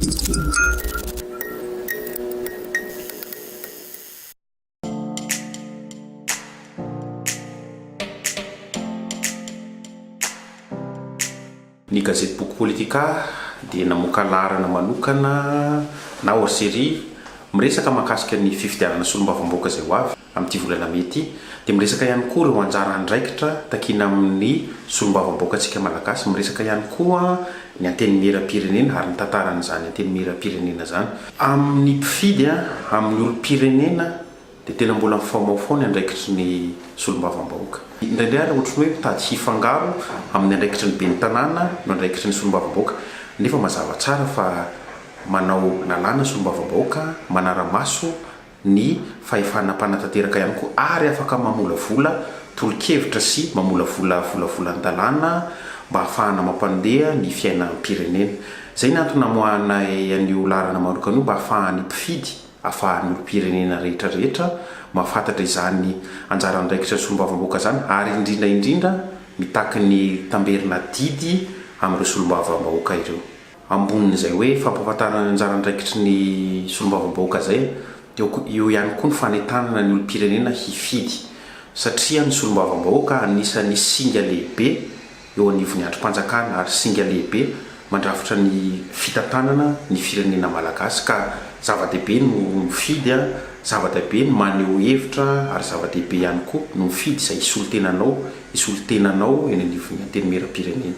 Ny gazety Boky Politika dia namoaka laharana manokana na hors-série miresaka mahakasika ny fifidianana solombavam-bahoaka izay ho avy amin'ity volana May ity, dia miresaka ihany koa ireo anjara andraikitra takina amin'ny solombavam-bahoaka antsika malagasy, miresaka ihany koa ny anteny miera-pirenena ary ny tantaran'izany anteny miera-pirenena zany amin'ny mpifidy amin'ny olom-pirenena, dia tena mbola mifamaofao ny andraikitry ny solombavam-bahoaka. Indraindray ary ohatry hoe mitady hifangaro amin'ny andraikitry ny ben'ny tanàna no andraikitry ny solombavam-bahoaka, nefa mazava tsara fa manao lalàna solombavam-bahoaka, manara-maso ny fahefana mpanantanteraka ihany koa, ary afaka mamolavola tolo-kevitra sy mamolavola volavolanan-dalàna mba ahafahana mampandeha ny fiainan'ny pirenena. Zay ny antony namoahana an'io laharana manokana io, mba ahafahan'ny mpifidy, ahafahan'ny olom-pirenena rehetrarehetra mahafantatra izany anjara andraikitra solombavam-bahoaka zany, ary indrindraindrindra mitaky ny tamberina didy amin'ireo solombavam-bahoaka ireo. Ambonin'izay hoe fampahafantarana anjara andraikitry ny solombavam-bahoaka zay, eo ihany koa ny fanentanana ny olom-pirenena hifidy, satria ny solombavam-bahoaka anisan'ny singa lehibe eo anivon'ny androm-panjakana ary singa lehibe mandrafitra ny fitantanana ny firenena malagasy. Ka zava-dehibe no mifidy, zava-dehibe no maneho hevitra, ary zava-dehibe ihany koa no mifidy izay isolo tenanao eny anivon'ny anteny miera-pirenena.